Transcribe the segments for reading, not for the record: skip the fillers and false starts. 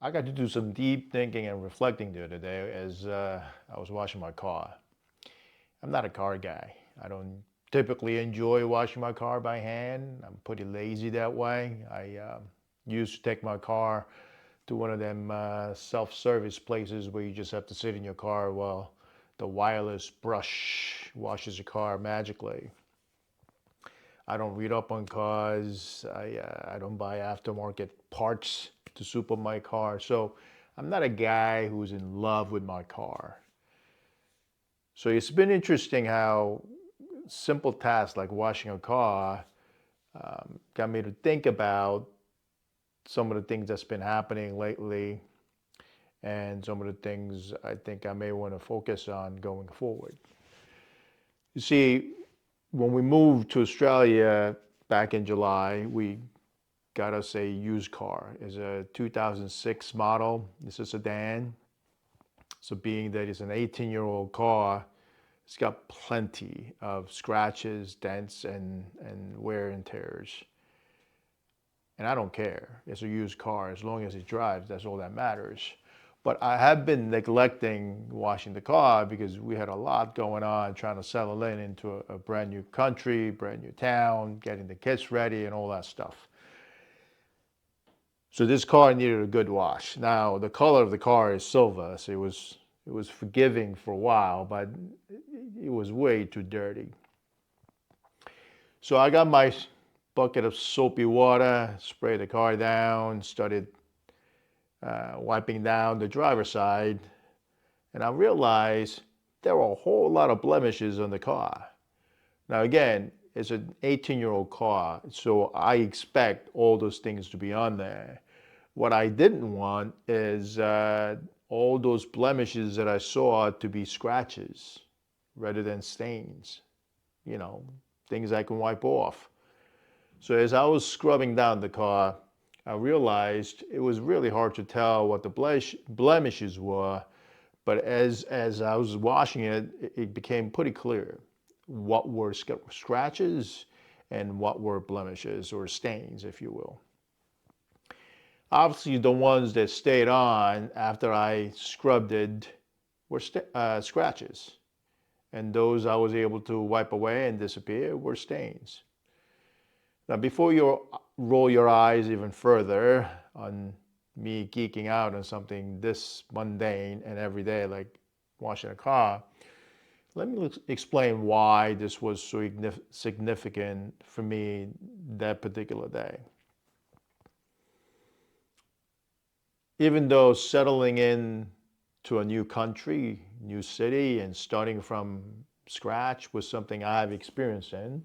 I got to do some deep thinking and reflecting the other day as I was washing my car. I'm not a car guy. I don't typically enjoy washing my car by hand. I'm pretty lazy that way. I used to take my car to one of them self-service places where you just have to sit in your car while the wireless brush washes your car magically. I don't read up on cars. I don't buy aftermarket parts to soup up my car. So I'm not a guy who's in love with my car. So it's been interesting how simple tasks like washing a car got me to think about some of the things that's been happening lately and some of the things I think I may want to focus on going forward. You see, when we moved to Australia back in July, we got us a used car. It's a 2006 model. It's a sedan. So being that it's an 18-year-old car, it's got plenty of scratches, dents, and wear and tears. And I don't care. It's a used car. As long as it drives, that's all that matters. But I have been neglecting washing the car because we had a lot going on trying to settle into a brand new country, brand new town, getting the kids ready and all that stuff. So this car needed a good wash. Now the color of the car is silver, so it was forgiving for a while, but it was way too dirty. So I got my bucket of soapy water, sprayed the car down, started wiping down the driver's side, and I realized there were a whole lot of blemishes on the car. Now again, it's an 18-year-old car, so I expect all those things to be on there. What I didn't want is all those blemishes that I saw to be scratches rather than stains, you know, things I can wipe off. So as I was scrubbing down the car, I realized it was really hard to tell what the blemishes were, but as I was washing it, it became pretty clear what were scratches and what were blemishes or stains, if you will. Obviously, the ones that stayed on after I scrubbed it were scratches, and those I was able to wipe away and disappear were stains. Now, before you roll your eyes even further on me geeking out on something this mundane and everyday like washing a car, let me explain why this was so significant for me that particular day. Even though settling in to a new country, new city, and starting from scratch was something I've experienced in,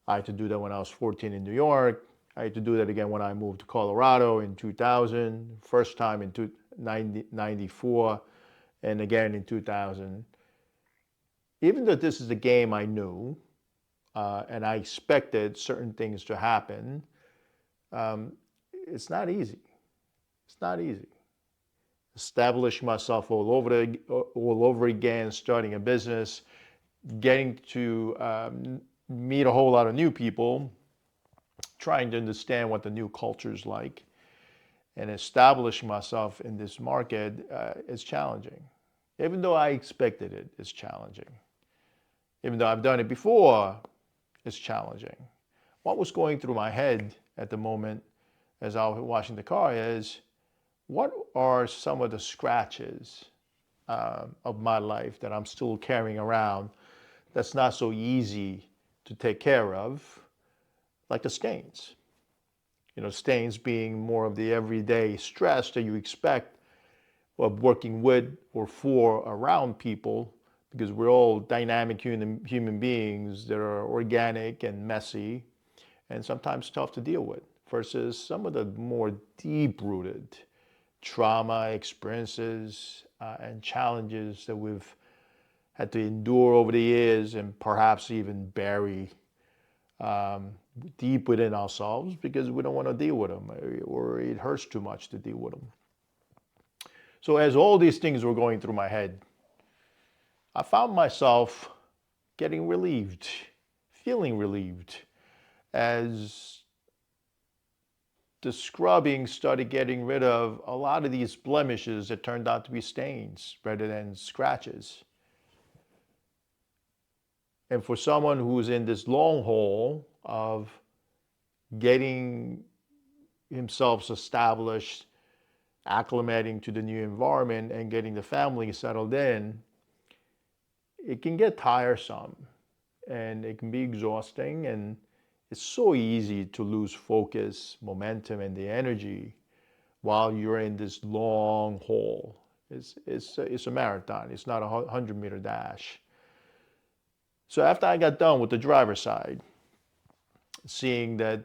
I had to do that when I was 14 in New York. I had to do that again when I moved to Colorado in 2000, first time in 1994, and again in 2000. Even though this is a game I knew, and I expected certain things to happen, it's not easy. It's not easy. Establish myself all over again, starting a business, getting to meet a whole lot of new people, trying to understand what the new culture is like, and establish myself in this market is challenging. Even though I expected it, it's challenging. Even though I've done it before, it's challenging. What was going through my head at the moment as I was washing the car is, what are some of the scratches of my life that I'm still carrying around that's not so easy to take care of, like the stains. You know, stains being more of the everyday stress that you expect of working with or for around people, because we're all dynamic human beings that are organic and messy and sometimes tough to deal with, versus some of the more deep-rooted trauma experiences and challenges that we've had to endure over the years and perhaps even bury deep within ourselves because we don't want to deal with them, or it hurts too much to deal with them. So as all these things were going through my head, I found myself getting relieved, feeling relieved, as the scrubbing started getting rid of a lot of these blemishes that turned out to be stains rather than scratches. And for someone who's in this long haul of getting himself established, acclimating to the new environment, and getting the family settled in, it can get tiresome and it can be exhausting, and it's so easy to lose focus, momentum, and the energy while you're in this long haul. It's a marathon. It's not a 100-meter dash. So after I got done with the driver's side, seeing that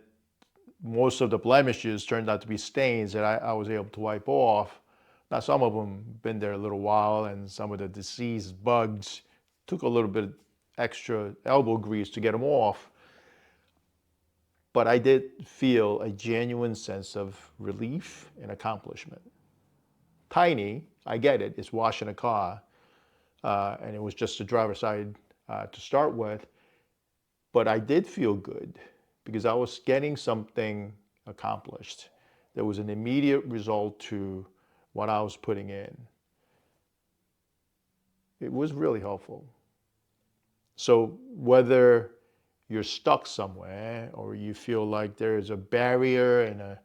most of the blemishes turned out to be stains that I was able to wipe off. Now, some of them been there a little while, and some of the diseased bugs took a little bit extra elbow grease to get them off. But I did feel a genuine sense of relief and accomplishment. Tiny, I get it, it's washing a car, and it was just the driver's side to start with. But I did feel good because I was getting something accomplished. There was an immediate result to what I was putting in. It was really helpful. So whether you're stuck somewhere or you feel like there is a barrier and a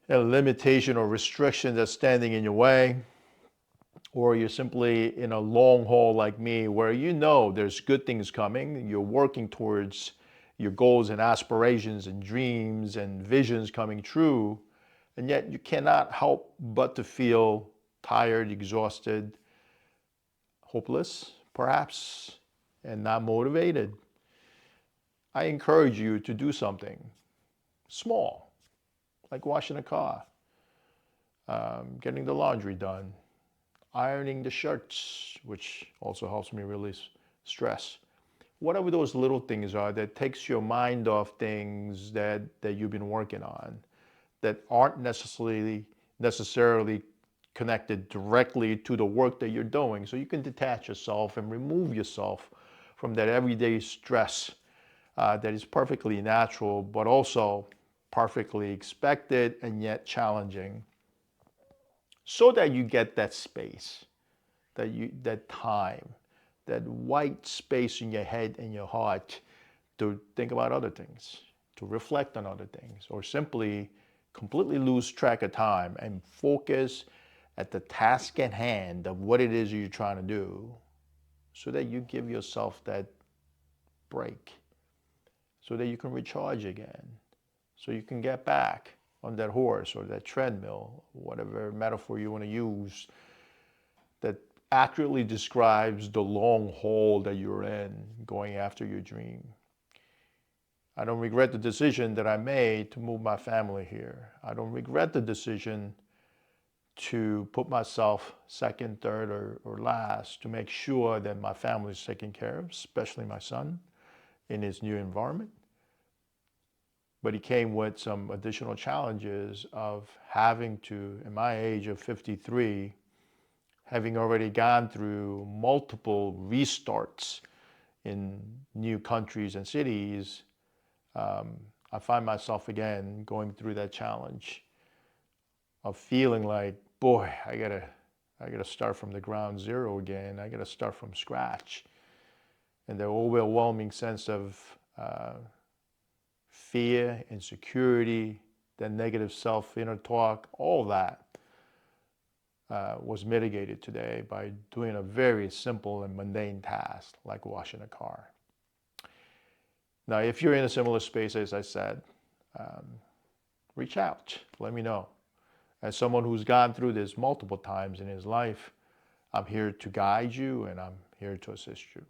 limitation or restriction that's standing in your way, or you're simply in a long haul like me where you know there's good things coming, you're working towards your goals and aspirations and dreams and visions coming true, and yet you cannot help but to feel tired, exhausted, hopeless, perhaps, and not motivated. I encourage you to do something small, like washing a car, getting the laundry done, ironing the shirts, which also helps me release stress. Whatever those little things are that takes your mind off things that you've been working on that aren't necessarily connected directly to the work that you're doing. So you can detach yourself and remove yourself from that everyday stress that is perfectly natural, but also perfectly expected and yet challenging, so that you get that space, that time, that white space in your head and your heart to think about other things, to reflect on other things, or simply completely lose track of time and focus at the task at hand of what it is you're trying to do, so that you give yourself that break, so that you can recharge again, so you can get back on that horse or that treadmill, whatever metaphor you want to use, that accurately describes the long haul that you're in going after your dream. I don't regret the decision that I made to move my family here. I don't regret the decision to put myself second, third, or last to make sure that my family is taken care of, especially my son, in his new environment. But he came with some additional challenges of having to, in my age of 53, having already gone through multiple restarts in new countries and cities, I find myself again going through that challenge of feeling like, boy, I gotta start from the ground zero again. I gotta start from scratch. And the overwhelming sense of fear, insecurity, that negative self-inner talk, all that was mitigated today by doing a very simple and mundane task like washing a car. Now, if you're in a similar space, as I said, reach out, let me know. As someone who's gone through this multiple times in his life, I'm here to guide you and I'm here to assist you.